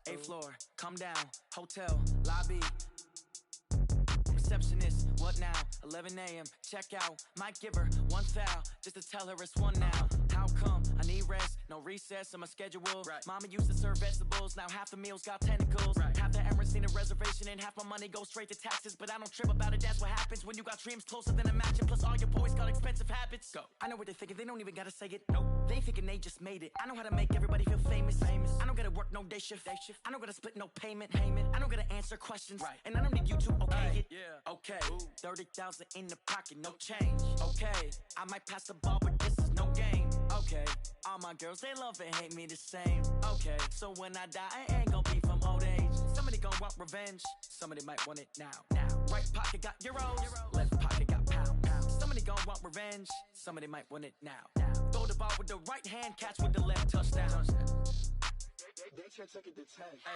8th floor, come down, hotel, lobby. Receptionist, what now? 11 a.m., check out. Might give her one foul, just to tell her it's one now. How come? I need rest, no recess in my schedule. Right. Mama used to serve vegetables, now half the meals got tentacles. Right. Half the Emirates need a reservation and half my money goes straight to taxes. But I don't trip about it, that's what happens when you got dreams closer than a matching. Plus all your boys got expensive habits. Go. I know what they're thinking, they don't even gotta say it. Nope. They thinking they just made it. I know how to make everybody feel famous. I don't gotta work no day shift. I don't gotta split no payment. I don't gotta answer questions. Right. And I don't need you to okay it. Yeah. Okay. 30,000 in the pocket, no change. Okay. I might pass the ball, but this is no game. Okay. All my girls, they love and hate me the same. Okay. So when I die, I ain't gonna be from old age. Somebody gonna want revenge. Somebody might want it now. Right pocket got euros. Left pocket got pounds. Somebody gonna want revenge. Somebody might want it now. Throw the ball with the right hand, catch with the left, touchdown. They can't take it to 10. Hey.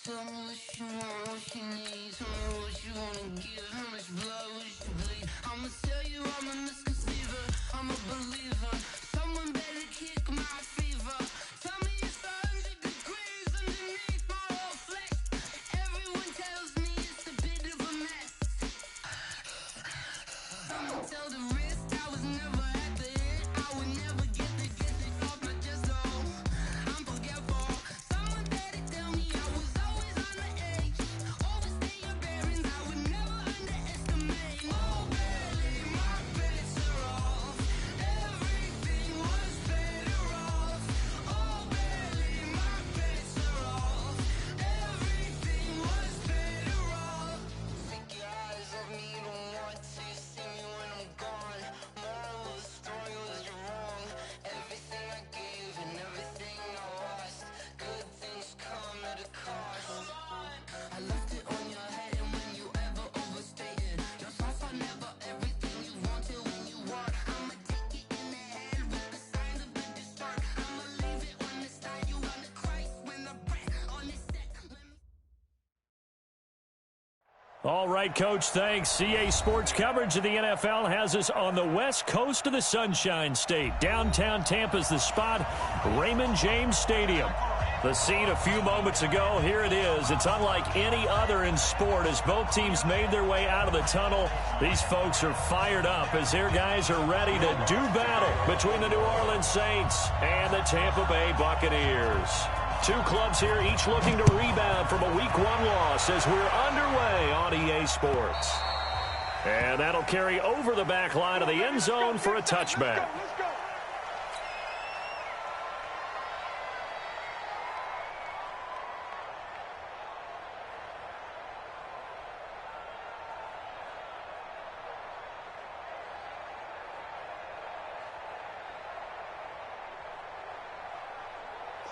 Tell me what you want, what you need. Tell me what you wanna give. How much blood would you bleed? I'ma tell you I'm a misconceiver. I'm a believer. Someone better kick my fever. Tell me it's 100 degrees underneath my whole flesh. Everyone tells me it's a bit of a mess. I'ma tell the wrist I was never at the end. I would never get it off my chest. Oh, I'm forgetful. Someone better tell me I was always on the edge. Overstay your bearings, I would never underestimate. Oh, barely, my bets are off. Everything was better off. Oh, barely, my bets are off. Everything was better off. Take your eyes off me, you don't want to see me when I'm gone. Moral of the story was you're wrong. Everything I gave and everything I lost. Good things come at a cost. I left it on your head, and when you ever overstated, your thoughts are never everything you wanted when you want. I'ma take it in the head with the signs of a distort. I'ma leave it on the side. You on the Christ when the breath on the set. All right, Coach, thanks. CA Sports coverage of the NFL has us on the west coast of the Sunshine State. Downtown Tampa's the spot, Raymond James Stadium. The scene a few moments ago, here it is. It's unlike any other in sport as both teams made their way out of the tunnel. These folks are fired up as their guys are ready to do battle between the New Orleans Saints and the Tampa Bay Buccaneers. Two clubs here, each looking to rebound from a Week 1 loss as we're underway on EA Sports. And that'll carry over the back line of the end zone for a touchback.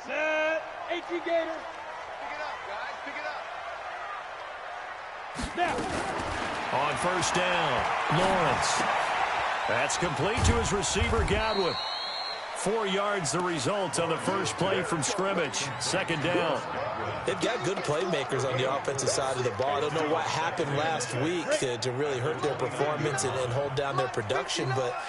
Set. AT Gator. Pick it up, guys. Pick it up. Snap. On first down, Lawrence. That's complete to his receiver, Godwin. 4 yards the result on the first play from scrimmage. Second down. They've got good playmakers on the offensive side of the ball. I don't know what happened last week to really hurt their performance and hold down their production, but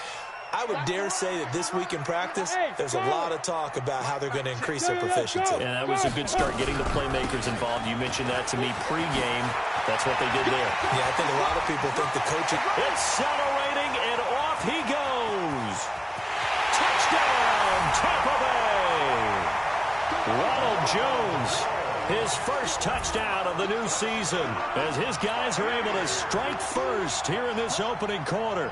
I would dare say that this week in practice, there's a lot of talk about how they're going to increase their proficiency. And that was a good start getting the playmakers involved. You mentioned that to me pregame. That's what they did there. Yeah, I think a lot of people think the coaching... Accelerating, and off he goes. Touchdown, Tampa Bay. Ronald Jones, his first touchdown of the new season, as his guys are able to strike first here in this opening quarter.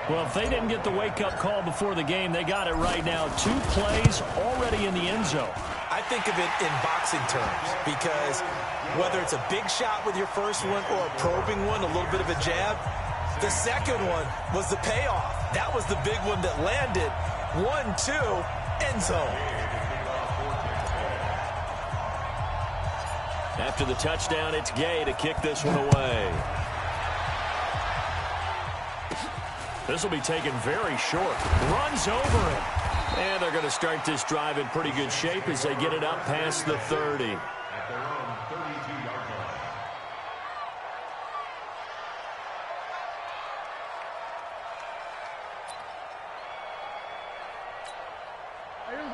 Well, if they didn't get the wake-up call before the game, they got it right now. 2 plays already in the end zone. I think of it in boxing terms because whether it's a big shot with your first one or a probing one, a little bit of a jab, the second one was the payoff. That was the big one that landed. 1-2, end zone. After the touchdown, it's Gay to kick this one away. This will be taken very short. Runs over it. And they're going to start this drive in pretty good shape as they get it up past the 30.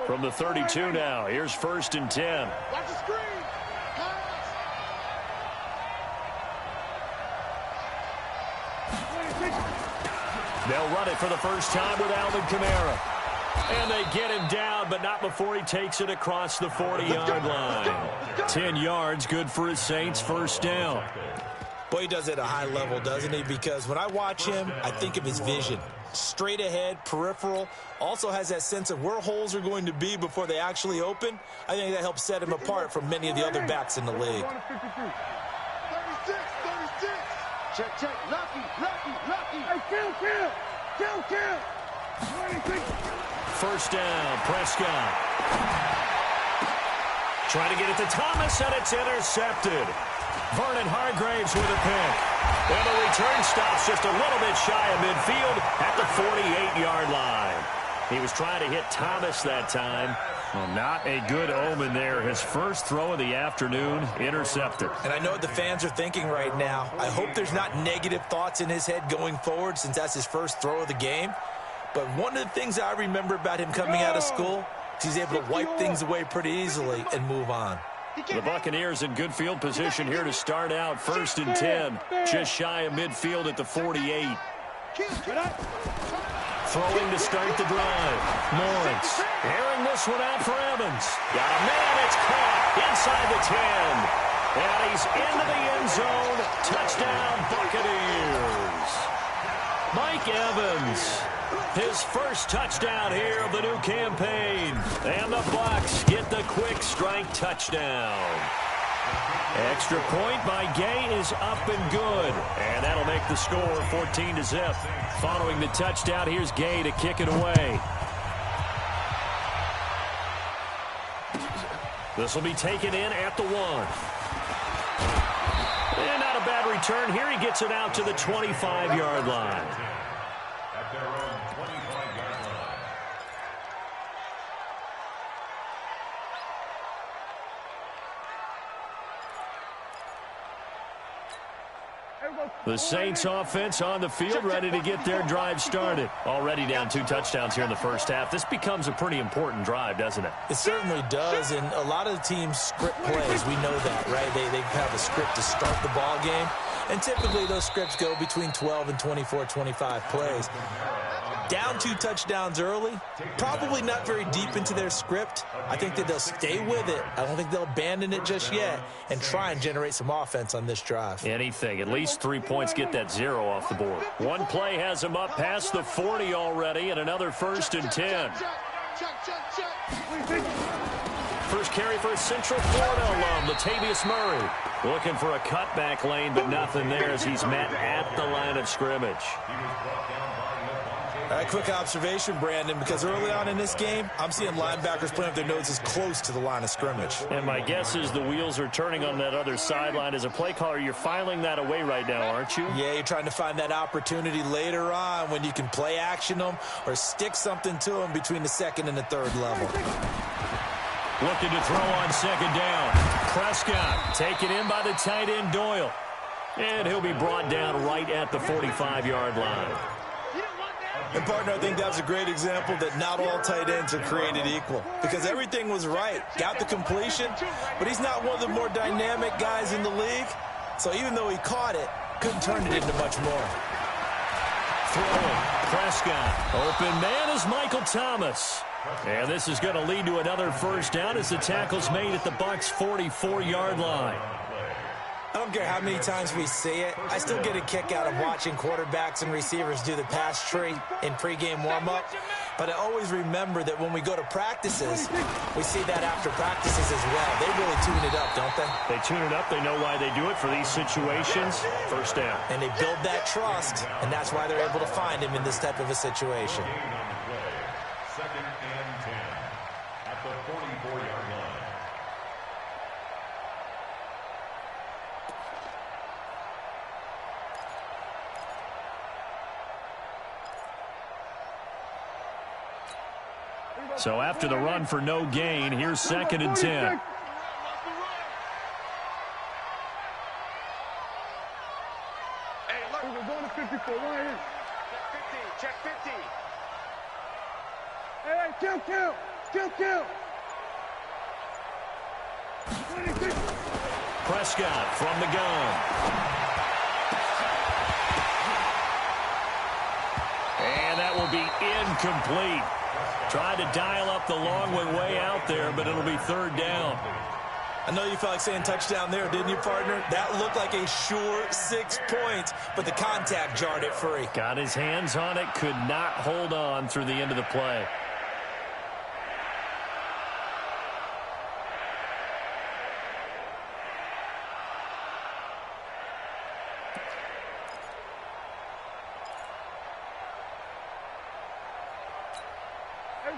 From the 32 now, here's 1st and 10. Watch the screen. They'll run it for the first time with Alvin Kamara. And they get him down, but not before he takes it across the 40-yard line. 10 yards, good for his Saints, 1st down. Boy, he does it at a high level, doesn't he? Because when I watch him, I think of his vision. Straight ahead, peripheral, also has that sense of where holes are going to be before they actually open. I think that helps set him apart from many of the other backs in the league. 36. Check. Lucky. Hey, kill. 26. 1st down, Prescott. Trying to get it to Thomas, and it's intercepted. Vernon Hargraves with a pick. And the return stops just a little bit shy of midfield at the 48-yard line. He was trying to hit Thomas that time. Well, not a good omen there. His first throw of the afternoon, intercepted. And I know what the fans are thinking right now. I hope there's not negative thoughts in his head going forward since that's his first throw of the game. But one of the things I remember about him coming out of school is he's able to wipe things away pretty easily and move on. The Buccaneers in good field position here to start out. 1st and 10, just shy of midfield at the 48. Throwing to start the drive. Lawrence airing this one out for Evans. Got a man, it's caught inside the 10. And he's into the end zone. Touchdown, Buccaneers. Mike Evans, his first touchdown here of the new campaign. And the Bucs get the quick strike touchdown. Extra point by Gay is up and good. And that'll make the score 14-0. Following the touchdown, here's Gay to kick it away. This will be taken in at the 1. And not a bad return here. He gets it out to the 25-yard line. The Saints offense on the field, ready to get their drive started. Already down 2 touchdowns here in the first half. This becomes a pretty important drive, doesn't it? It certainly does, and a lot of the teams script plays. We know that, right? They have a script to start the ball game, and typically those scripts go between 12 and 24, 25 plays. Down 2 touchdowns early, probably not very deep into their script. I think that they'll stay with it. I don't think they'll abandon it just yet and try and generate some offense on this drive. Anything. At least 3 points, get that 0 off the board. One play has them up past the 40 already, and another 1st and 10. First carry for a Central Florida alum, Latavius Murray. Looking for a cutback lane, but nothing there as he's met at the line of scrimmage. All right, quick observation, Brandon, because early on in this game, I'm seeing linebackers playing with their noses close to the line of scrimmage. And my guess is the wheels are turning on that other sideline. As a play caller, you're filing that away right now, aren't you? Yeah, you're trying to find that opportunity later on when you can play action them or stick something to them between the 2nd and the 3rd level. Looking to throw on 2nd down. Prescott taken in by the tight end Doyle. And he'll be brought down right at the 45-yard line. And, partner, I think that was a great example that not all tight ends are created equal because everything was right. Got the completion, but he's not one of the more dynamic guys in the league. So even though he caught it, couldn't turn it into much more. Throwing. Prescott. Open man is Michael Thomas. And this is going to lead to another 1st down as the tackle's made at the Bucs' 44-yard line. I don't care how many times we see it. I still get a kick out of watching quarterbacks and receivers do the pass tree in pregame warm-up. But I always remember that when we go to practices, we see that after practices as well. They really tune it up, don't they? They tune it up. They know why they do it for these situations. 1st down. And they build that trust, and that's why they're able to find him in this type of a situation. 2nd and 10 at the 44-yard line. So after the run for no gain, here's 2nd and 10. Hey, look, we're going to 54. Right here. Check 50. Hey, kill. Prescott from the gun. And that will be incomplete. Tried to dial up the long way out there, but it'll be 3rd down. I know you felt like saying touchdown there, didn't you, partner? That looked like a sure 6 points, but the contact jarred it free. Got his hands on it, could not hold on through the end of the play.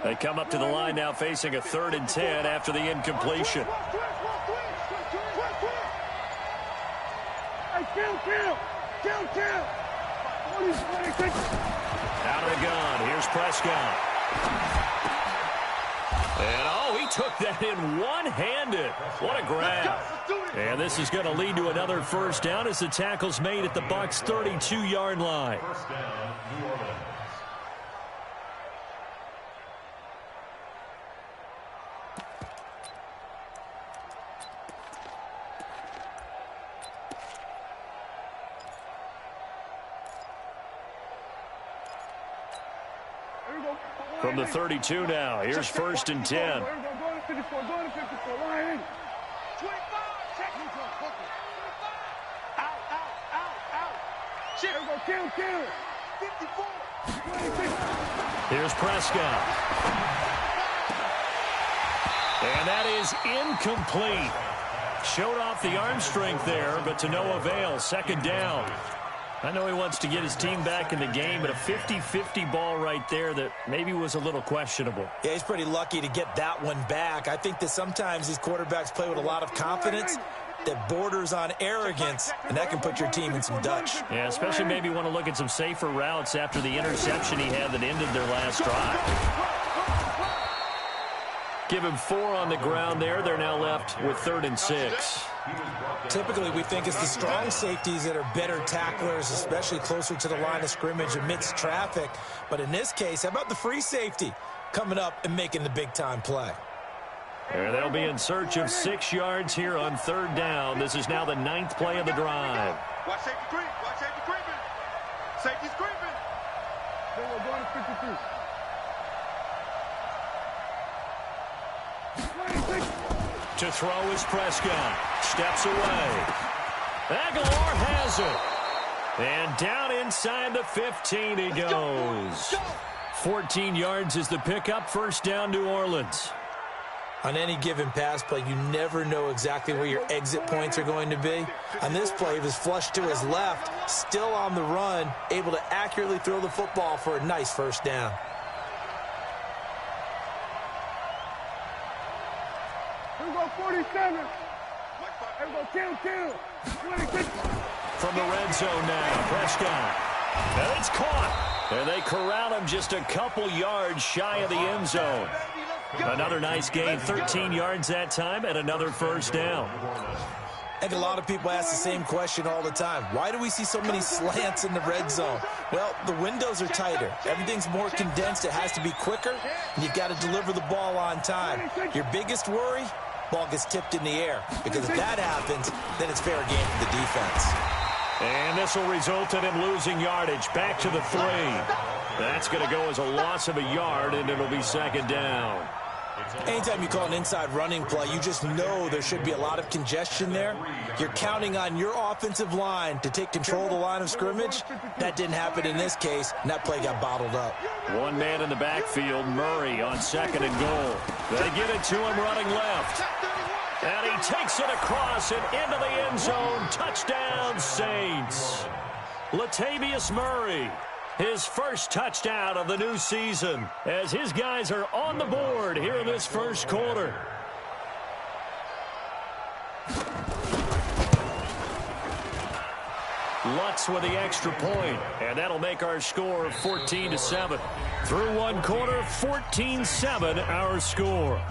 They come up to the line now facing a 3rd and 10 after the incompletion. Out of the gun. Here's Prescott. And, he took that in one-handed. What a grab. And this is going to lead to another 1st down as the tackle's made at the Bucs' 32-yard line. First down, New Orleans. From the 32 now, here's 1st and 10. Go to 54. Right here. 25. Check. Out. Shit. Kill. 54. 26. Here's Prescott. And that is incomplete. Showed off the arm strength there, but to no avail. 2nd down. I know he wants to get his team back in the game, but a 50-50 ball right there that maybe was a little questionable. Yeah, he's pretty lucky to get that one back. I think that sometimes these quarterbacks play with a lot of confidence that borders on arrogance, and that can put your team in some Dutch. Yeah, especially maybe want to look at some safer routes after the interception he had that ended their last drive. Give him 4 on the ground there. They're now left with 3rd and 6. Typically, we think it's the strong safeties that are better tacklers, especially closer to the line of scrimmage amidst traffic. But in this case, how about the free safety coming up and making the big-time play? And they'll be in search of 6 yards here on 3rd down. This is now the 9th play of the drive. Watch safety creeping. Safety's creeping. Then we're going to 53. 26. To throw is Prescott. Steps away. Aguilar has it. And down inside the 15 he goes. 14 yards is the pickup. 1st down, New Orleans. On any given pass play, you never know exactly where your exit points are going to be. On this play, he was flushed to his left, still on the run, able to accurately throw the football for a nice 1st down. Here we go, 47. Here we go, kill. 26. From the red zone now, Prescott. And it's caught. And they corral him just a couple yards shy of the end zone. Another nice gain, 13 yards that time, and another 1st down. I think a lot of people ask the same question all the time. Why do we see so many slants in the red zone? Well, the windows are tighter. Everything's more condensed. It has to be quicker, and you've got to deliver the ball on time. Your biggest worry? Ball gets tipped in the air, because if that happens, then it's fair game for the defense. And this will result in him losing yardage. Back to the 3. That's going to go as a loss of a yard, and it'll be 2nd down. Anytime you call an inside running play, you just know there should be a lot of congestion there. You're counting on your offensive line to take control of the line of scrimmage. That didn't happen in this case, and that play got bottled up. One man in the backfield, Murray, on 2nd and goal. They get it to him running left. And he takes it across and into the end zone. Touchdown, Saints. Latavius Murray, his first touchdown of the new season, as his guys are on the board here in this 1st quarter. Lutz with the extra point, and that'll make our score 14-7. Through one quarter, 14-7 our score.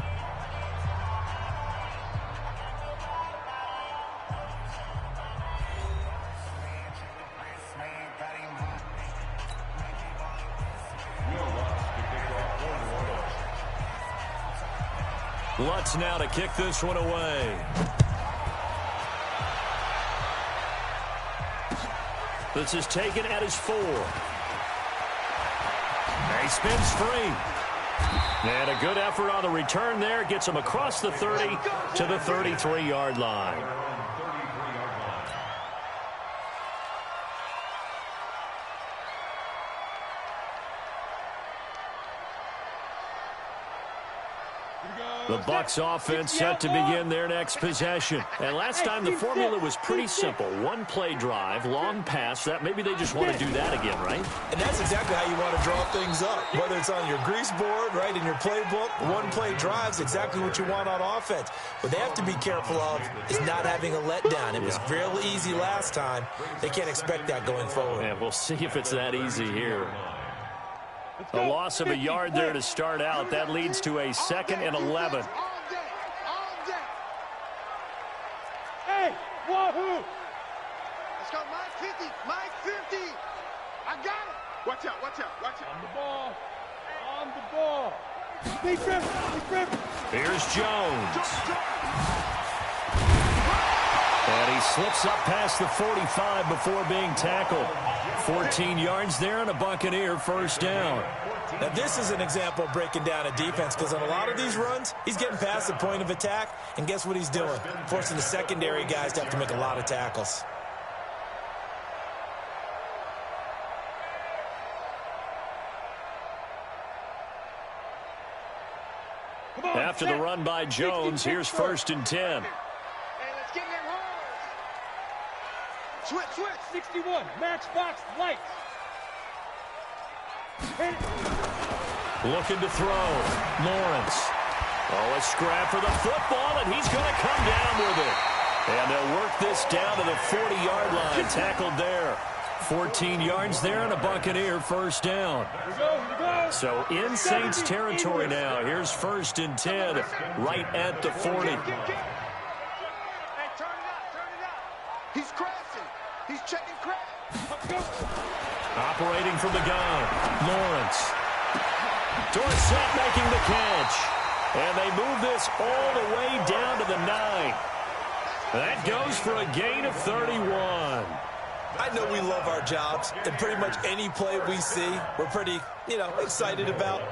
Lutz now to kick this one away. This is taken at his 4. He spins free. And a good effort on the return there. Gets him across the 30 to the 33-yard line. The Bucs offense set to begin their next possession. And last time the formula was pretty simple. One play drive, long pass. That maybe they just want to do that again, right? And that's exactly how you want to draw things up. Whether it's on your grease board, right, in your playbook, one play drive's exactly what you want on offense. What they have to be careful of is not having a letdown. It was real easy last time. They can't expect that going forward. Yeah, we'll see if it's that easy here. A loss of a yard there to start out. That leads to a 2nd and 11. Hey, wahoo! Let's go, Mike 50, Mike 50. I got it. Watch out, watch out, watch out. On the ball. Big rip, big rip. Here's Jones. And he slips up past the 45 before being tackled. 14 yards there and a Buccaneer first down. Now, this is an example of breaking down a defense because on a lot of these runs, he's getting past the point of attack, and guess what he's doing? Forcing the secondary guys to have to make a lot of tackles. After the run by Jones, here's 1st and 10. Hey, let's get them hard. Switch, switch. 61, matchbox lights. Looking to throw. Lawrence. Oh, a scrap for the football, and he's going to come down with it. And they'll work this down to the 40-yard line. Tackled there. 14 yards there and a Buccaneer first down. Here we go. So in Saints territory now. Here's 1st and 10 right at the 40. Hey, turn it up, turn it up. He's crashing. He's checking crash. Operating from the gun. Lawrence. Dorsett making the catch. And they move this all the way down to the 9. That goes for a gain of 31. I know we love our jobs, and pretty much any play we see, we're pretty, excited about.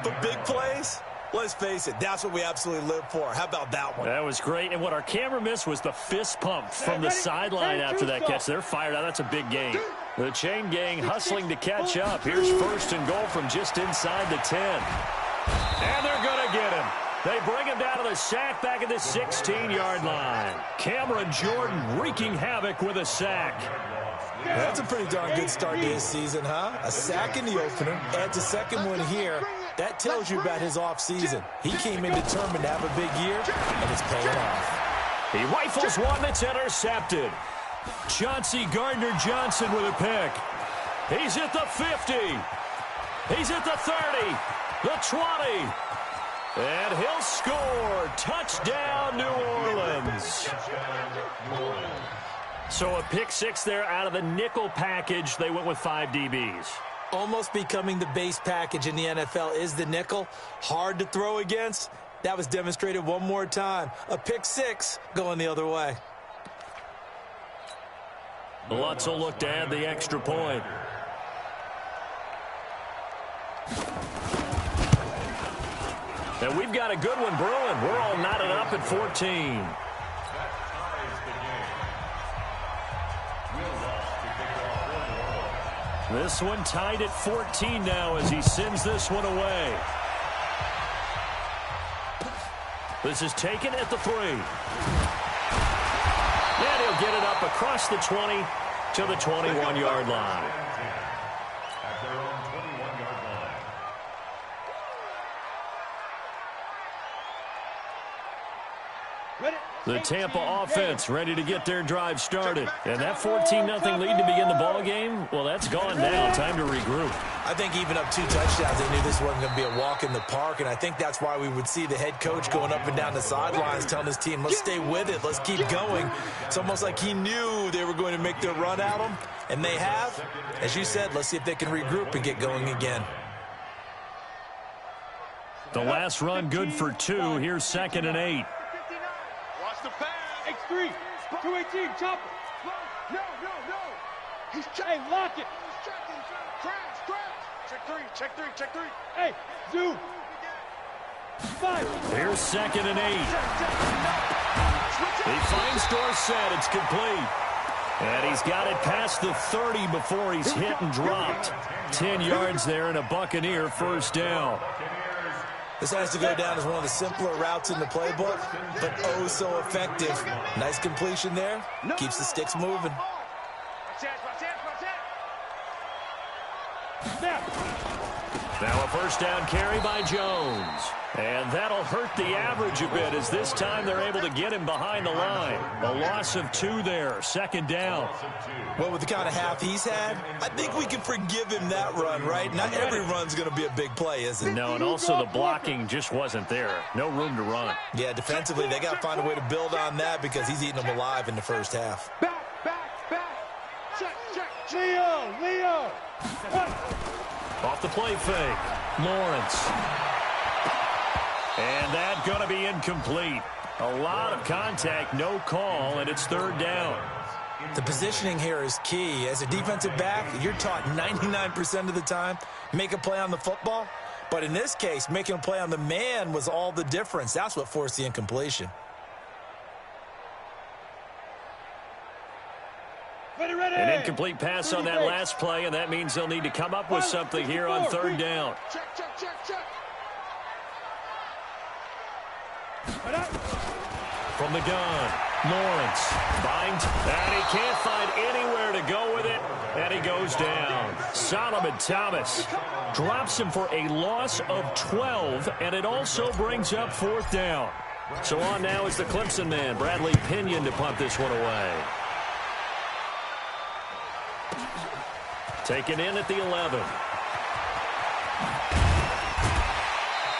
But big plays, let's face it, that's what we absolutely live for. How about that one? That was great. And what our camera missed was the fist pump from the sideline after that catch. They're fired out. That's a big gain. The chain gang hustling to catch up. Here's 1st and goal from just inside the 10. And they're going to get him. They bring him down to the sack back at the 16-yard line. Cameron Jordan wreaking havoc with a sack. That's a pretty darn good start to his season, huh? A sack in the opener, adds a second one here. That tells you about his offseason. He came in determined to have a big year, and it's paying off. He rifles one that's intercepted. Chauncey Gardner-Johnson with a pick. He's at the 50. He's at the 30. The 20. And he'll score. Touchdown, New Orleans. So a pick 6 there out of the nickel package. They went with 5 DBs. Almost becoming the base package in the NFL is the nickel. Hard to throw against. That was demonstrated one more time. A pick 6 going the other way. Lutz will look to add the extra point. And we've got a good one brewing. We're all knotted up at 14. This one tied at 14 now as he sends this one away. This is taken at the 3. And he'll get it up across the 20 to the 21-yard line. At their own 21-yard line. The Tampa offense ready to get their drive started. And that 14-0 lead to begin the ball game, well, that's gone now. Time to regroup. I think even up 2 touchdowns, they knew this wasn't going to be a walk in the park, and I think that's why we would see the head coach going up and down the sidelines telling his team, let's stay with it, let's keep going. It's almost like he knew they were going to make their run at him, and they have. As you said, let's see if they can regroup and get going again. The last run good for 2. Here's 2nd and 8. Watch the pass. X3. 218. Chop it. No. He's checking. Hey, lock it. He's checking. Crash. Check 3. Hey, zoom. 5. Here's 2nd and 8. He finds Dorsett. It's complete. And he's got it past the 30 before he's hit and dropped. 10 yards there and a Buccaneer first down. This has to go down as one of the simpler routes in the playbook, but oh so effective. Nice completion there. Keeps the sticks moving. Now a first down carry by Jones. And that'll hurt the average a bit as this time they're able to get him behind the line. A loss of 2 there. 2nd down. Well, with the kind of half he's had, I think we can forgive him that run, right? Not every run's going to be a big play, is it? No, and also the blocking just wasn't there. No room to run. Yeah, defensively, they got to find a way to build on that because he's eating them alive in the first half. Back. Check. Leo. Off the play fake. Lawrence. And that's going to be incomplete. A lot of contact, no call, and it's 3rd down. The positioning here is key. As a defensive back, you're taught 99% of the time, make a play on the football. But in this case, making a play on the man was all the difference. That's what forced the incompletion. An incomplete pass on that last play, and that means they'll need to come up with something here on 3rd down. Check. From the gun, Lawrence binds, and he can't find anywhere to go with it, and he goes down. Solomon Thomas drops him for a loss of 12, and it also brings up 4th down. So on now is the Clemson man, Bradley Pinion, to punt this one away. Taken in at the 11.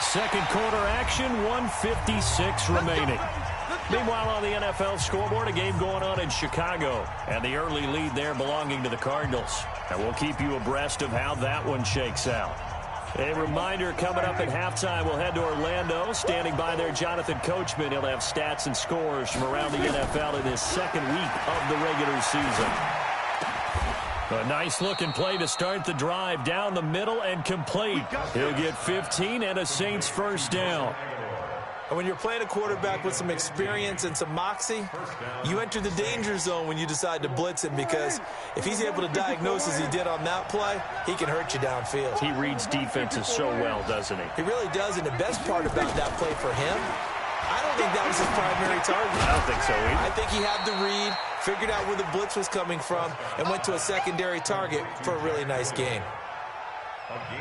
Second quarter action, 1:56 remaining. Meanwhile, on the NFL scoreboard, a game going on in Chicago, and the early lead there belonging to the Cardinals. And we'll keep you abreast of how that one shakes out. A reminder, coming up at halftime, we'll head to Orlando. Standing by there, Jonathan Coachman. He'll have stats and scores from around the NFL in his 2nd week of the regular season. A nice-looking play to start the drive down the middle and complete. He'll get 15 and a Saints first down. And when you're playing a quarterback with some experience and some moxie, you enter the danger zone when you decide to blitz him, because if he's able to diagnose as he did on that play, he can hurt you downfield. He reads defenses so well, doesn't he? He really does, and the best part about that play for him, I don't think that was his primary target. I don't think so either. I think he had the read, figured out where the blitz was coming from, and went to a secondary target for a really nice gain.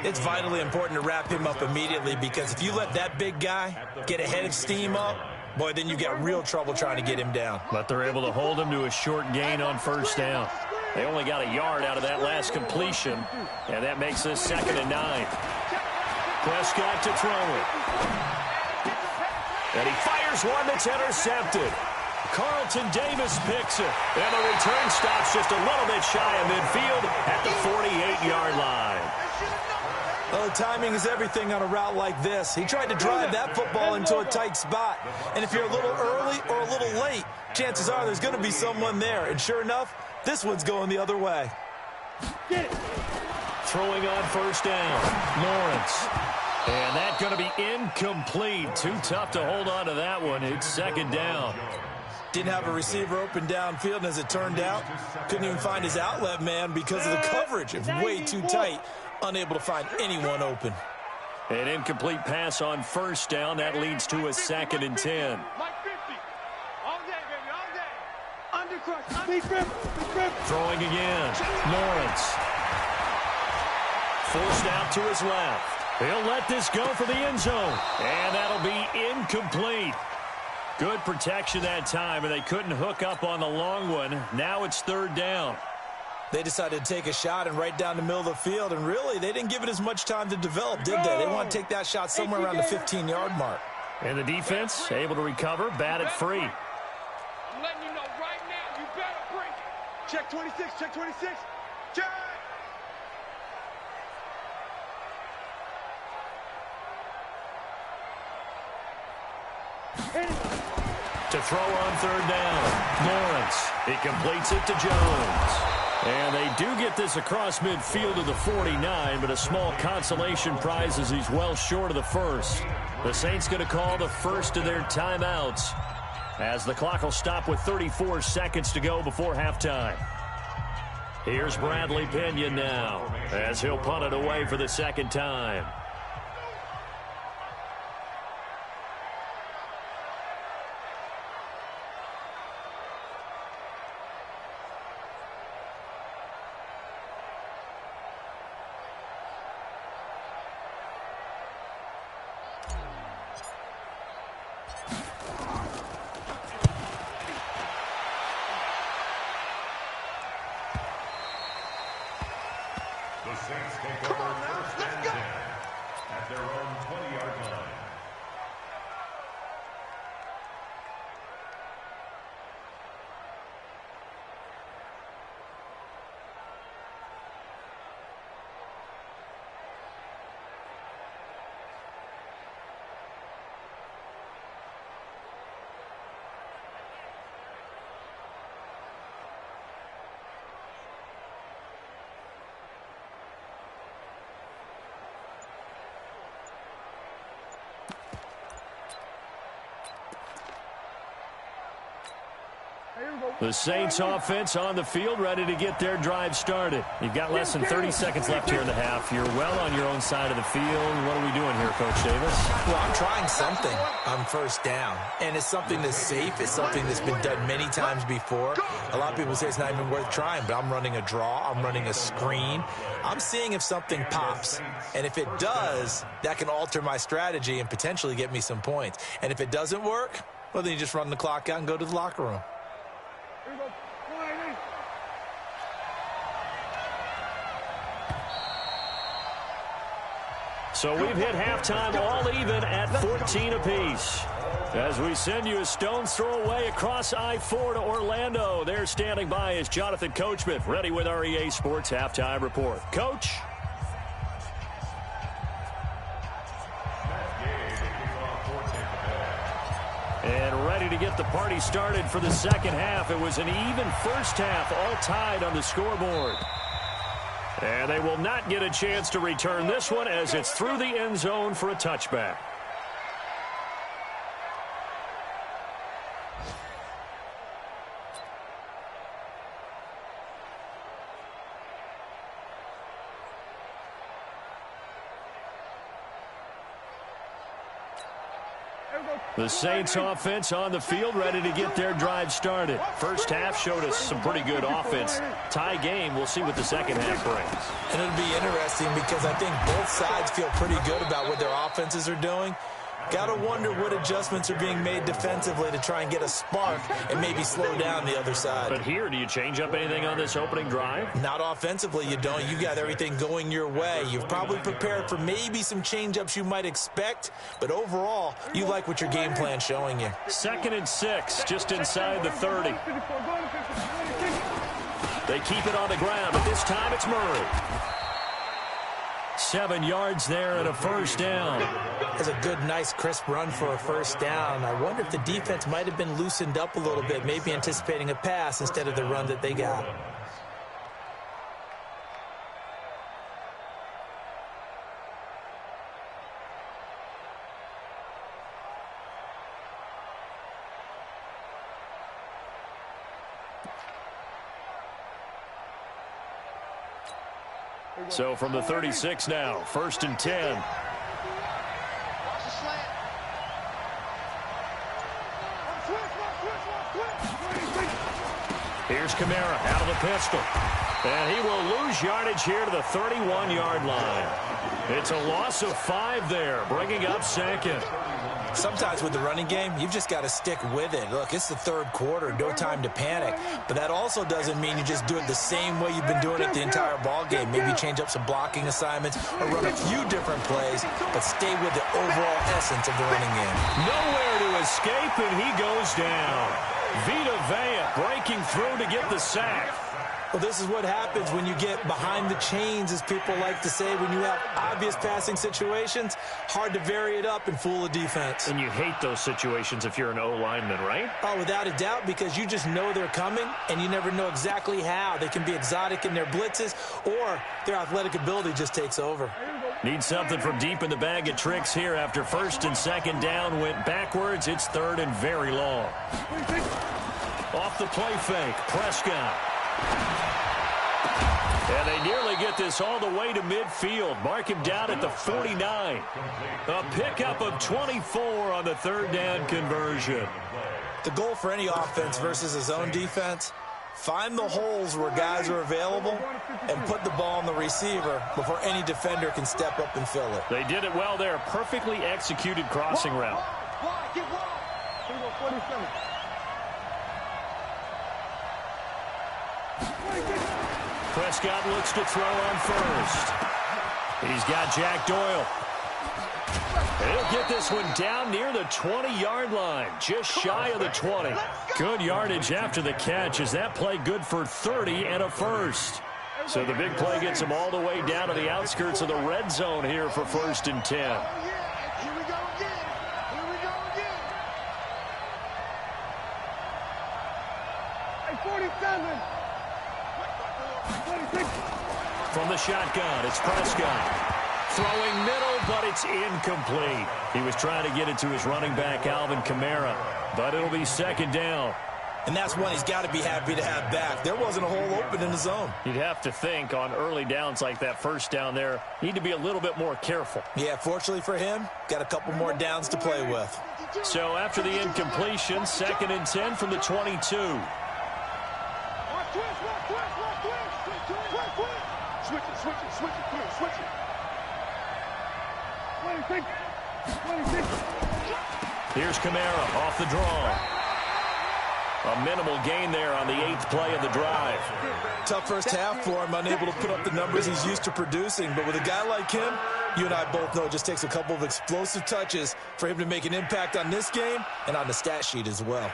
It's vitally important to wrap him up immediately, because if you let that big guy get a head of steam up, boy, then you got real trouble trying to get him down. But they're able to hold him to a short gain on first down. They only got a yard out of that last completion, and that makes this 2nd and 9. Prescott to throw it. And he fires one that's intercepted. Carlton Davis picks it. And the return stops just a little bit shy of midfield at the 48-yard line. Well, timing is everything on a route like this. He tried to drive that football into a tight spot. And if you're a little early or a little late, chances are there's going to be someone there. And sure enough, this one's going the other way. Throwing on first down, Lawrence. And that's going to be incomplete. Too tough to hold on to that one. It's 2nd down. Didn't have a receiver open downfield, and as it turned out, couldn't even find his outlet man because of the coverage. It's way too tight, unable to find anyone open. An incomplete pass on first down. That leads to a 2nd and 10. Throwing again. Lawrence. Forced out to his left. He'll let this go for the end zone. And that'll be incomplete. Good protection that time, and they couldn't hook up on the long one. Now it's third down. They decided to take a shot and right down the middle of the field, and really, they didn't give it as much time to develop, did they? They want to take that shot somewhere around the 15-yard mark. And the defense able to recover, bat it free. I'm letting you know right now, you better bring it. Check 26, check 26. Check! To throw on third down, Lawrence. He completes it to Jones. And they do get this across midfield to the 49, but a small consolation prize as he's well short of the first. The Saints going to call the first of their timeouts as the clock will stop with 34 seconds to go before halftime. Here's Bradley Pinion now as he'll punt it away for the second time. The Saints take over first and 10 at their own 20-yard line. The Saints offense on the field, ready to get their drive started. You've got less than 30 seconds left here in the half. You're well on your own side of the field. What are we doing here, Coach Davis? Well, I'm trying something on first down, and it's something that's safe. It's something that's been done many times before. A lot of people say it's not even worth trying, but I'm running a draw. I'm running a screen. I'm seeing if something pops, and if it does, that can alter my strategy and potentially get me some points. And if it doesn't work, well, then you just run the clock out and go to the locker room. So we've hit halftime all even at 14 apiece. As we send you a stone's throw away across I-4 to Orlando. There standing by is Jonathan Coachman, ready with our EA Sports Halftime Report. Coach? And ready to get the party started for the second half. It was an even first half, all tied on the scoreboard. And they will not get a chance to return this one as it's through the end zone for a touchback. The Saints offense on the field, ready to get their drive started. First half showed us some pretty good offense. Tie game, we'll see what the second half brings. And it'll be interesting because I think both sides feel pretty good about what their offenses are doing. Got to wonder what adjustments are being made defensively to try and get a spark and maybe slow down the other side. But here, do you change up anything on this opening drive? Not offensively, you don't. You got everything going your way. You've probably prepared for maybe some change-ups you might expect, but overall, you like what your game plan's showing you. 2nd and 6, just inside the 30. They keep it on the ground, but this time it's Murray. 7 yards there and a first down. That's a good, nice, crisp run for a first down. I wonder if the defense might have been loosened up a little bit, maybe anticipating a pass instead of the run that they got. So from the 36 now, 1st and 10. Here's Kamara out of the pistol. And he will lose yardage here to the 31-yard line. It's a loss of 5 there, bringing up second. Sometimes with the running game, you've just got to stick with it. Look, it's the third quarter, no time to panic. But that also doesn't mean you just do it the same way you've been doing it the entire ball game. Maybe change up some blocking assignments or run a few different plays, but stay with the overall essence of the running game. Nowhere to escape, and he goes down. Vita Vea breaking through to get the sack. Well, this is what happens when you get behind the chains, as people like to say, when you have obvious passing situations. Hard to vary it up and fool a defense. And you hate those situations if you're an O-lineman, right? Oh, without a doubt, because you just know they're coming, and you never know exactly how. They can be exotic in their blitzes, or their athletic ability just takes over. Need something from deep in the bag of tricks here after first and second down went backwards. It's third and very long. Off the play fake, Prescott. And they nearly get this all the way to midfield. Mark him down at the 49. A pickup of 24 on the third down conversion. The goal for any offense versus his own defense, find the holes where guys are available and put the ball on the receiver before any defender can step up and fill it. They did it well there. Perfectly executed crossing route. Prescott looks to throw on first. He's got Jack Doyle. He'll get this one down near the 20-yard line, just shy of the 20. Good yardage after the catch. Is that play good for 30 and a first? So the big play gets him all the way down to the outskirts of the red zone here for first and 10. Here we go again. Here we go again. Hey, 47. From the shotgun, it's Prescott. Throwing middle, but it's incomplete. He was trying to get it to his running back, Alvin Kamara, but it'll be second down. And that's one he's got to be happy to have back. There wasn't a hole open in the zone. You'd have to think on early downs like that first down there, need to be a little bit more careful. Yeah, fortunately for him, got a couple more downs to play with. So after the incompletion, second and 10 from the 22. Here's Kamara off the draw. A minimal gain there on the 8th play of the drive. Tough first half for him, unable to put up the numbers he's used to producing. But with a guy like him, you and I both know it just takes a couple of explosive touches for him to make an impact on this game and on the stat sheet as well.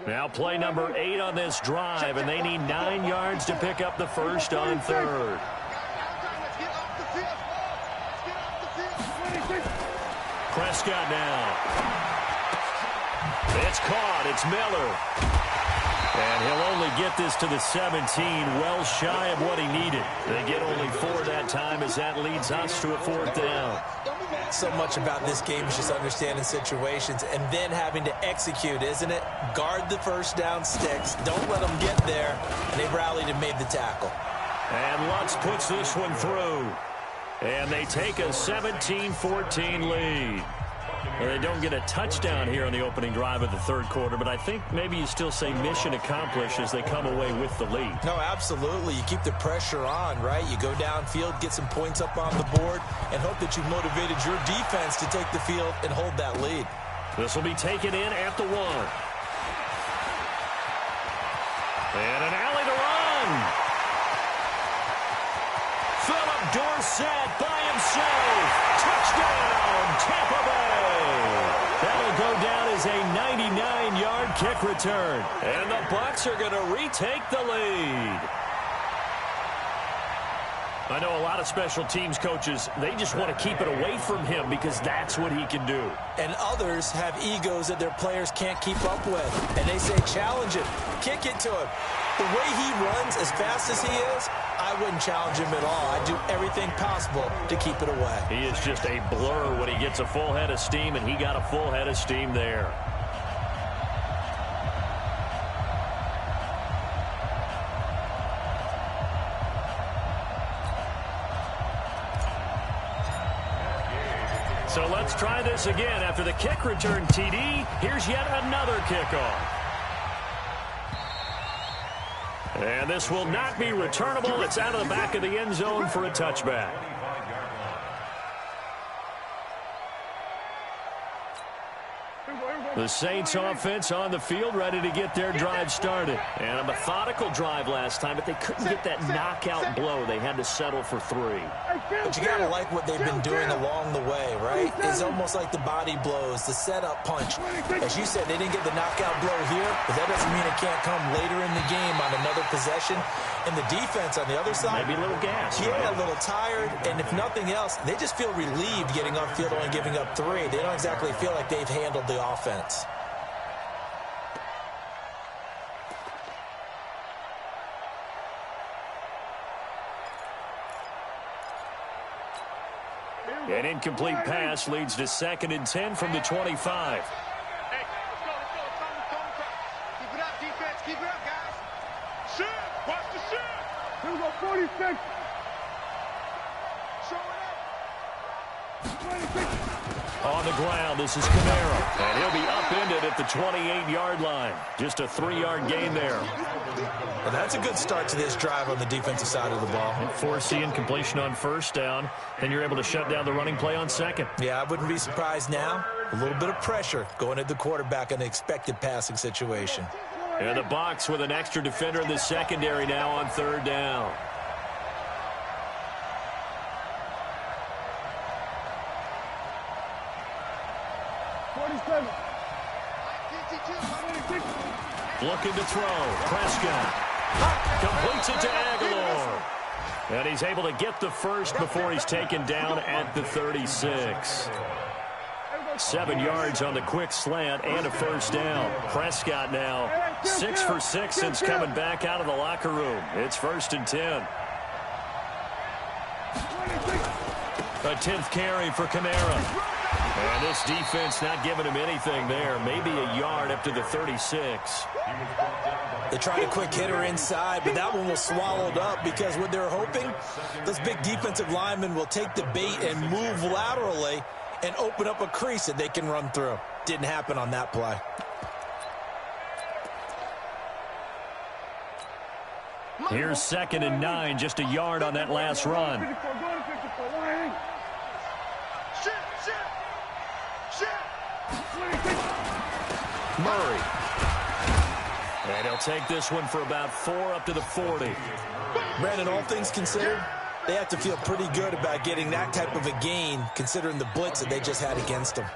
Now play number 8 on this drive, and they need 9 yards to pick up the first on third. Prescott now. It's caught. It's Miller. And he'll only get this to the 17, well shy of what he needed. They get only 4 that time as that leads us to a 4th down. So much about this game is just understanding situations and then having to execute, isn't it? Guard the first down sticks. Don't let them get there. And they rallied and made the tackle. And Lutz puts this one through. And they take a 17-14 lead. Well, they don't get a touchdown here on the opening drive of the third quarter, but I think maybe you still say mission accomplished as they come away with the lead. No, absolutely. You keep the pressure on, right? You go downfield, get some points up on the board, and hope that you've motivated your defense to take the field and hold that lead. This will be taken in at the 1. And an alley to run. Philip Dorsett by himself. Touchdown, Tampa Bay. That'll go down as a 99-yard kick return. And the Bucs are going to retake the lead. I know a lot of special teams coaches, they just want to keep it away from him because that's what he can do. And others have egos that their players can't keep up with. And they say, challenge him, kick it to him. The way he runs as fast as he is, I wouldn't challenge him at all. I'd do everything possible to keep it away. He is just a blur when he gets a full head of steam, and he got a full head of steam there. So let's try this again. After the kick return TD, here's yet another kickoff. And this will not be returnable. It's out of the back of the end zone for a touchback. The Saints offense on the field, ready to get their drive started. And a methodical drive last time, but they couldn't get that knockout blow. They had to settle for 3. But you got to like what they've been doing along the way, right? It's almost like the body blows, the setup punch. As you said, they didn't get the knockout blow here, but that doesn't mean it can't come later in the game on another possession. And the defense on the other side, maybe a little gas. Yeah, right? A little tired. And if nothing else, they just feel relieved getting upfield only giving up 3. They don't exactly feel like they've handled the offense. An incomplete pass leads to 2nd and 10 from the 25. Hey, let's go. It's time to throw the crowd. Keep it up, defense. Keep it up, guys. Shift. Watch the shift. Here we go, 46. Show it up. 26. On the ground, this is Camara. And he'll be upended at the 28-yard line. Just a 3-yard gain there. Well, that's a good start to this drive on the defensive side of the ball. And forcing completion on 1st down. Then you're able to shut down the running play on 2nd. Yeah, I wouldn't be surprised now. A little bit of pressure going at the quarterback in an expected passing situation. And the Bucs with an extra defender in the secondary now on 3rd down. Looking to throw. Prescott completes it to Aguilar. And he's able to get the first before he's taken down at the 36. 7 yards on the quick slant and a 1st down. Prescott now 6 for 6 since coming back out of the locker room. It's 1st and 10. A 10th carry for Camara. And this defense not giving him anything there. Maybe a yard up to the 36. They tried a quick hitter inside, but that one was swallowed up because what they're hoping, those big defensive linemen will take the bait and move laterally and open up a crease that they can run through. Didn't happen on that play. Here's 2nd and 9, just a yard on that last run. Murray. And he'll take this one for about 4 up to the 40. Brandon, all things considered, they have to feel pretty good about getting that type of a gain considering the blitz that they just had against them.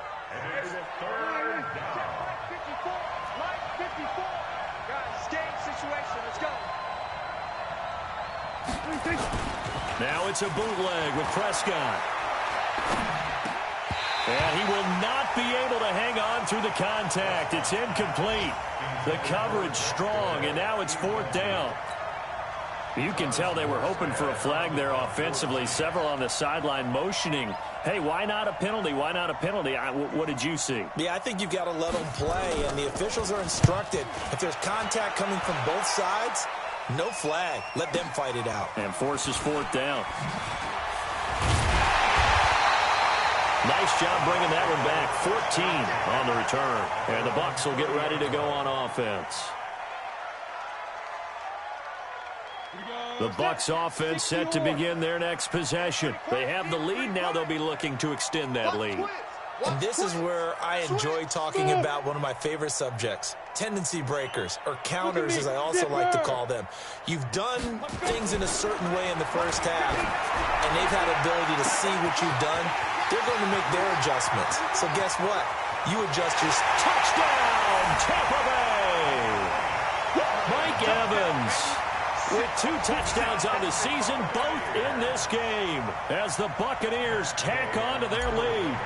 Now it's a bootleg with Prescott. And he will not be able to hang on through the contact. It's incomplete. The coverage strong, and now it's 4th down. You can tell they were hoping for a flag there offensively. Several on the sideline motioning, hey, why not a penalty? Why not a penalty? What did you see? Yeah, I think you've got to let them play, and the officials are instructed. If there's contact coming from both sides, no flag. Let them fight it out. And forces 4th down. Nice job bringing that one back. 14 on the return. And the Bucs will get ready to go on offense. The Bucs offense set to begin their next possession. They have the lead. Now they'll be looking to extend that lead. And this is where I enjoy talking about one of my favorite subjects, tendency breakers, or counters as I also like to call them. You've done things in a certain way in the first half, and they've had the ability to see what you've done. They're going to make their adjustments. So guess what? You adjust your touchdown, Tampa Bay! Mike Evans with 2 touchdowns on the season, both in this game, as the Buccaneers tack on to their lead.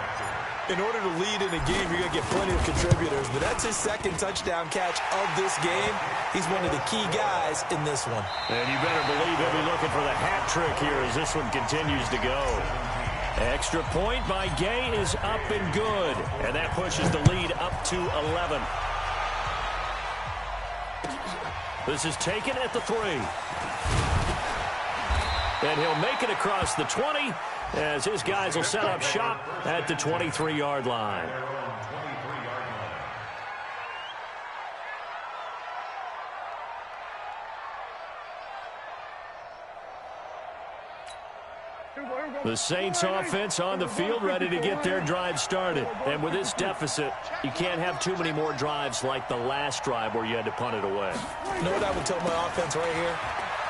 In order to lead in a game, you're going to get plenty of contributors, but that's his 2nd touchdown catch of this game. He's one of the key guys in this one. And you better believe he'll be looking for the hat trick here as this one continues to go. Extra point by Gay is up and good, and that pushes the lead up to 11. This is taken at the 3. And he'll make it across the 20 as his guys will set up shop at the 23-yard line. The Saints offense on the field, ready to get their drive started. And with this deficit, you can't have too many more drives like the last drive where you had to punt it away. You know what I would tell my offense right here?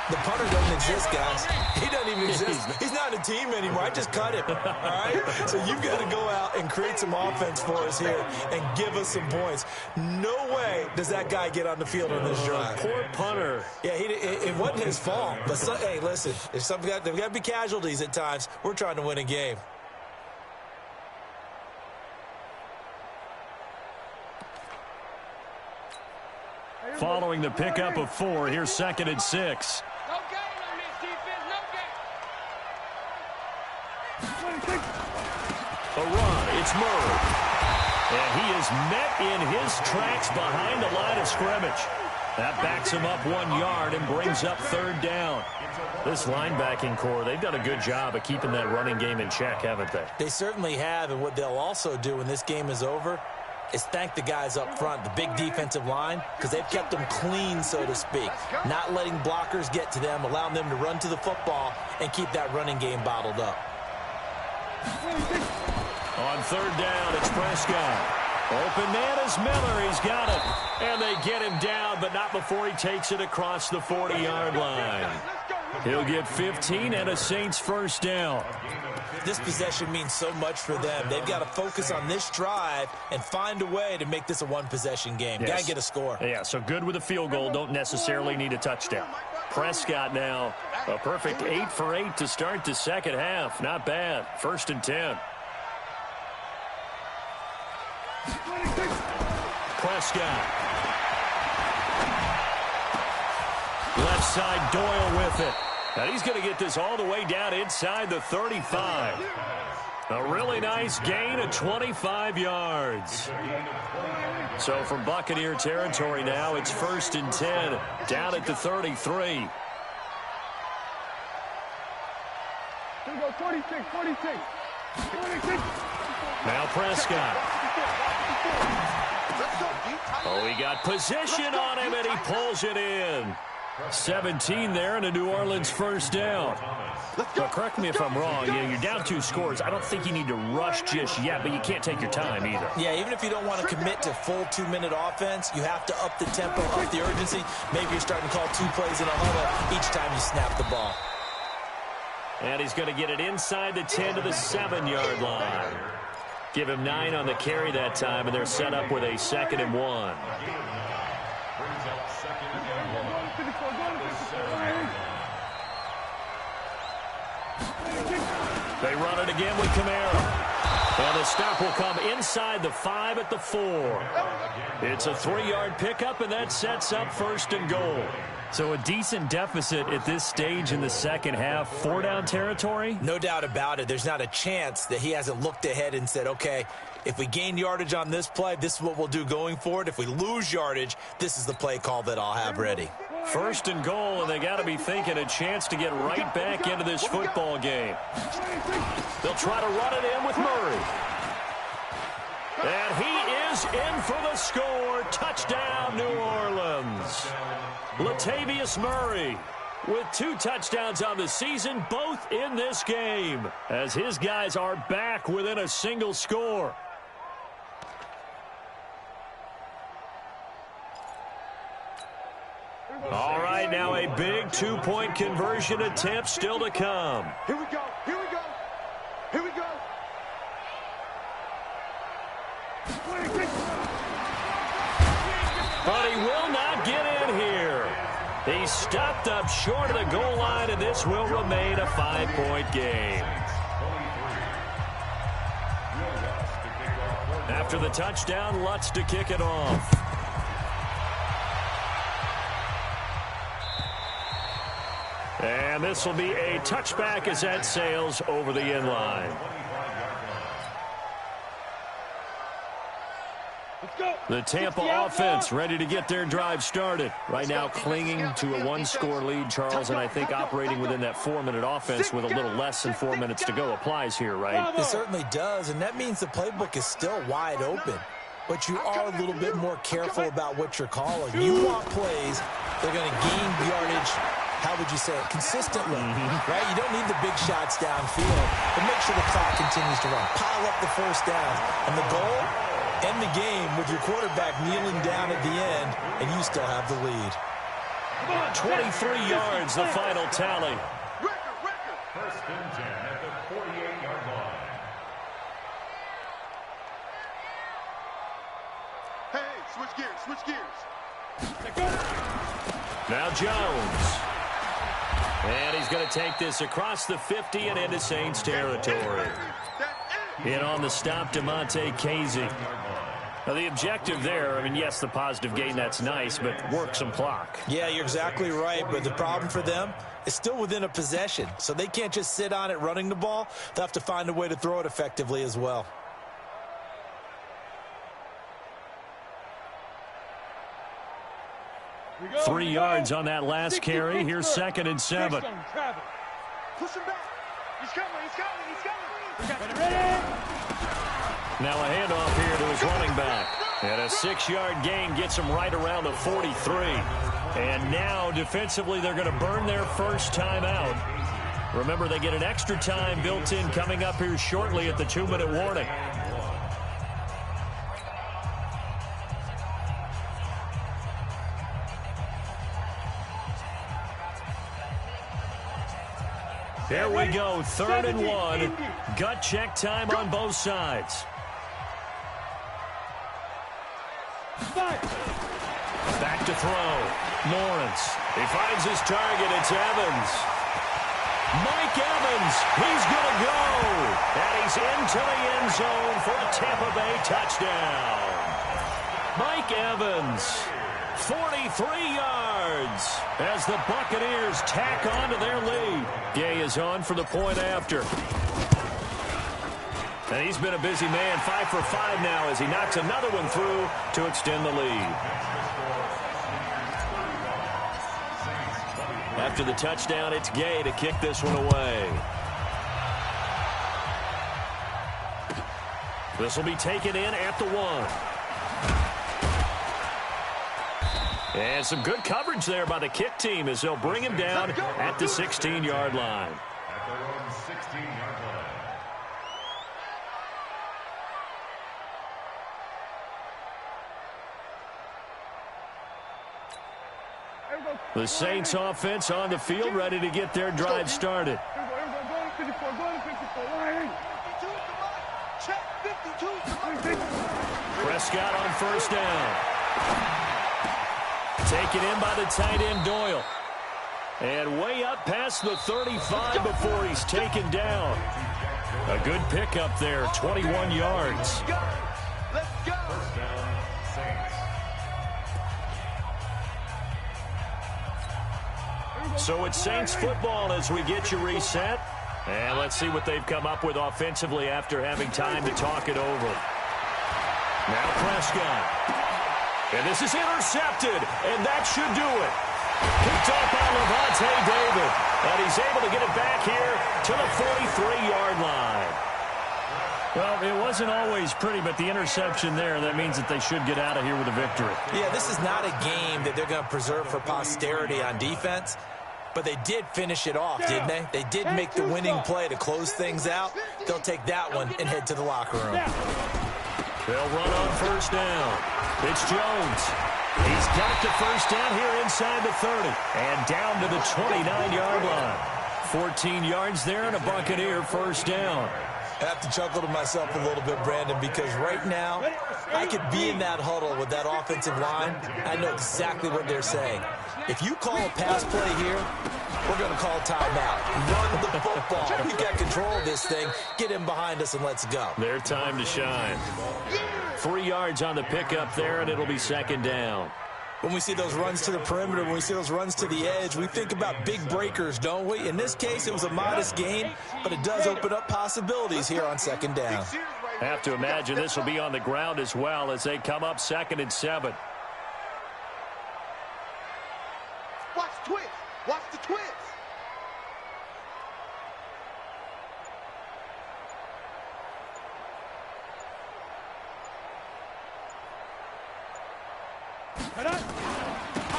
The punter doesn't exist, guys. He doesn't even exist. He's not a team anymore. I just cut him, all right? So you've got to go out and create some offense for us here and give us some points. No way does that guy get on the field on this drive. Poor punter. Yeah, it wasn't his fault. But, hey, listen, there's got to be casualties at times. We're trying to win a game. Following the pickup of 4, here's 2nd and 6. No game on this defense, no game. A run, it's Murray. And he is met in his tracks behind the line of scrimmage. That backs him up 1 yard and brings up 3rd down. This linebacking core, they've done a good job of keeping that running game in check, haven't they? They certainly have, and what they'll also do when this game is over is thank the guys up front, the big defensive line, because they've kept them clean, so to speak. Not letting blockers get to them, allowing them to run to the football and keep that running game bottled up. On 3rd down, it's Prescott. Open man is Miller. He's got it. And they get him down, but not before he takes it across the 40-yard line. He'll get 15 and a Saints 1st down. This possession means so much for them. They've got to focus on this drive and find a way to make this a one-possession game. Yes. Got to get a score. Yeah, so good with a field goal. Don't necessarily need a touchdown. Prescott now, a perfect 8 for 8 to start the second half. Not bad. 1st and 10. Prescott. Left side, Doyle with it. And he's going to get this all the way down inside the 35. A really nice gain of 25 yards. So from Buccaneer territory now, it's 1st and 10, down at the 33. Here we go, 46, 46. Now Prescott. Oh, he got position on him, and he pulls it in. 17 there, and a New Orleans 1st down. But correct me if I'm wrong, you're down 2 scores. I don't think you need to rush just yet, but you can't take your time either. Yeah, even if you don't want to commit to full 2-minute offense, you have to up the tempo, up the urgency. Maybe you're starting to call 2 plays in a huddle each time you snap the ball. And he's going to get it inside the 10 to the 7-yard line. Give him 9 on the carry that time, and they're set up with a 2nd and 1. They run it again with Kamara. And the stop will come inside the 5 at the 4. It's a 3-yard pickup, and that sets up 1st and goal. So a decent deficit at this stage in the second half. 4-down territory? No doubt about it. There's not a chance that he hasn't looked ahead and said, okay, if we gain yardage on this play, this is what we'll do going forward. If we lose yardage, this is the play call that I'll have ready. 1st and goal, and they got to be thinking a chance to get right back into this football game. They'll try to run it in with Murray. And he is in for the score. Touchdown, New Orleans. Latavius Murray with 2 touchdowns on the season, both in this game, as his guys are back within a single score. All right, now a big 2-point conversion attempt still to come. Here we go, here we go, here we go. But he will not get in here. He's stopped up short of the goal line, and this will remain a 5-point game. After the touchdown, Lutz to kick it off. And this will be a touchback as that sails over the end line. The Tampa offense ready to get their drive started. Right now clinging to a one-score lead, Charles, and I think operating within that 4-minute offense with a little less than 4 minutes to go applies here, right? It certainly does, and that means the playbook is still wide open. But you are a little bit more careful about what you're calling. You want plays that are going to gain yardage, how would you say it, consistently, right? You don't need the big shots downfield, but make sure the clock continues to run. Pile up the first down, and the goal, end the game with your quarterback kneeling down at the end, and you still have the lead. 23 yards, the final tally. First and 10 at the 48-yard line. Hey, switch gears. Now Jones. And he's going to take this across the 50 and into Saints territory. In on the stop, DeMonte Casey. Now, the objective there, I mean, yes, the positive gain, that's nice, but work some clock. Yeah, you're exactly right, but the problem for them is still within a possession, so they can't just sit on it running the ball. They'll have to find a way to throw it effectively as well. Three yards on that last carry. Here's 2nd and 7. Push him back. He's coming. Now a handoff here to his running back. And a 6-yard gain gets him right around the 43. And now defensively they're going to burn their first time out. Remember, they get an extra time built in coming up here shortly at the 2-minute warning. There we go, 3rd and 1. Gut check time on both sides. Back to throw. Lawrence. He finds his target. It's Evans. Mike Evans. He's going to go. And he's into the end zone for a Tampa Bay touchdown. Mike Evans. 43 yards as the Buccaneers tack on to their lead. Gay is on for the point after. And he's been a busy man, 5 for 5 now as he knocks another one through to extend the lead. After the touchdown, it's Gay to kick this one away. This will be taken in at the 1. And some good coverage there by the kick team as they'll bring him down at the 16-yard line. At their own 16-yard line. The Saints offense on the field ready to get their drive started. Prescott on first down. Taken in by the tight end Doyle. And way up past the 35 before he's taken down. A good pickup there, 21 yards. Let's go. First down, Saints. So it's Saints football as we get you reset. And let's see what they've come up with offensively after having time to talk it over. Now Prescott. And this is intercepted, and that should do it. Picked off by Levante David. And he's able to get it back here to the 43-yard line. Well, it wasn't always pretty, but the interception there, that means that they should get out of here with a victory. Yeah, this is not a game that they're going to preserve for posterity on defense, but they did finish it off, didn't they? They did make the winning play to close things out. They'll take that one and head to the locker room. They'll run on first down. It's Jones. He's got the first down here inside the 30 and down to the 29-yard line. 14 yards there and a Buccaneer first down. I have to chuckle to myself a little bit, Brandon, because right now I could be in that huddle with that offensive line. I know exactly what they're saying. If you call a pass play here, we're going to call timeout. Run the football. We've got control of this thing. Get in behind us and let's go. Their time to shine. 3 yards on the pickup there, and it'll be second down. When we see those runs to the perimeter, when we see those runs to the edge, we think about big breakers, don't we? In this case, it was a modest gain, but it does open up possibilities here on second down. Big series right Have to imagine this will be on the ground as well as they come up 2nd and 7. Watch twitch. Watch the twitch.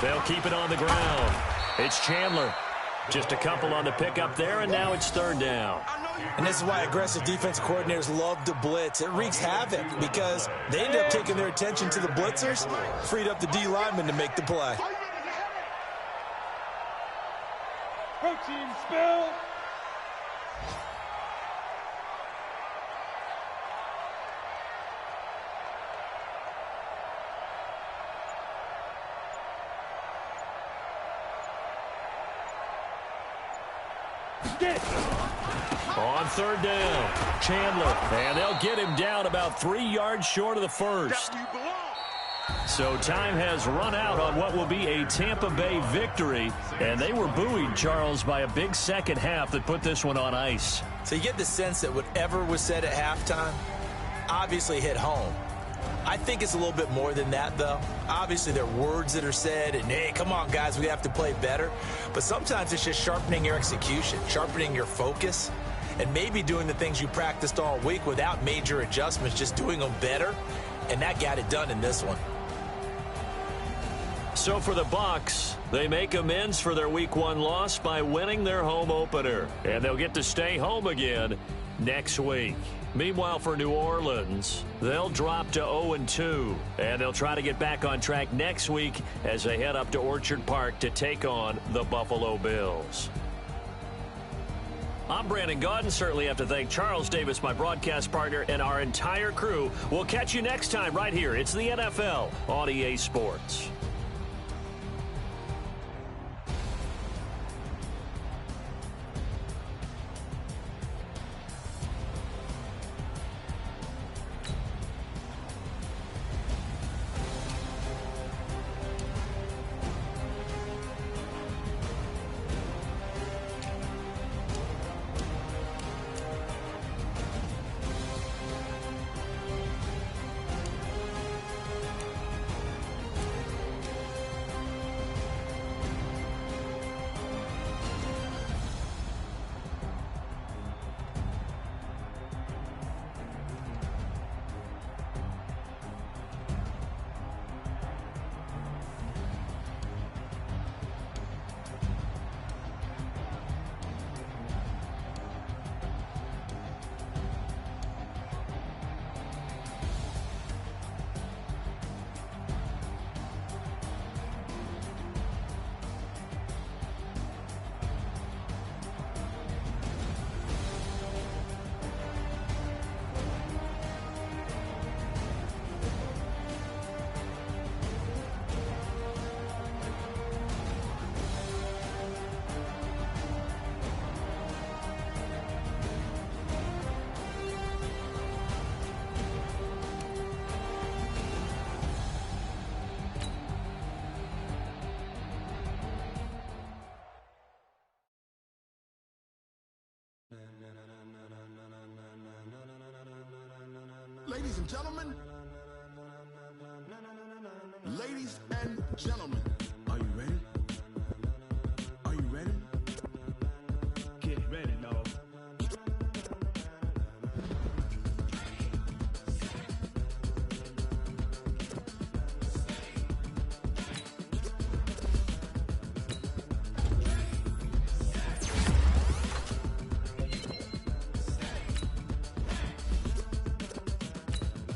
They'll keep it on the ground. It's Chandler. Just a couple on the pickup there, and now it's 3rd down. And this is why aggressive defense coordinators love to blitz. It wreaks havoc because they end up taking their attention to the blitzers, freed up the D lineman to make the play. Protein spill. On 3rd down, Chandler, and they'll get him down about 3 yards short of the first. So time has run out on what will be a Tampa Bay victory, and they were buoyed, Charles, by a big second half that put this one on ice. So you get the sense that whatever was said at halftime obviously hit home. I think it's a little bit more than that, though. Obviously, there are words that are said, and, hey, come on, guys, we have to play better. But sometimes it's just sharpening your execution, sharpening your focus, and maybe doing the things you practiced all week without major adjustments, just doing them better, and that got it done in this one. So for the Bucs, they make amends for their Week 1 loss by winning their home opener, and they'll get to stay home again next week. Meanwhile, for New Orleans, they'll drop to 0-2, and they'll try to get back on track next week as they head up to Orchard Park to take on the Buffalo Bills. I'm Brandon Gaudin. Certainly have to thank Charles Davis, my broadcast partner, and our entire crew. We'll catch you next time right here. It's the NFL on EA Sports. Ladies and gentlemen, are you ready? Are you ready? Get ready, dog.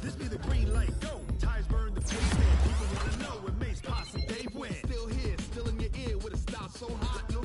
This be the green light, go. Tires burn the face man. People wanna know when Mace, Posse, Dave went. Still here, still in your ear with a style so hot, you'll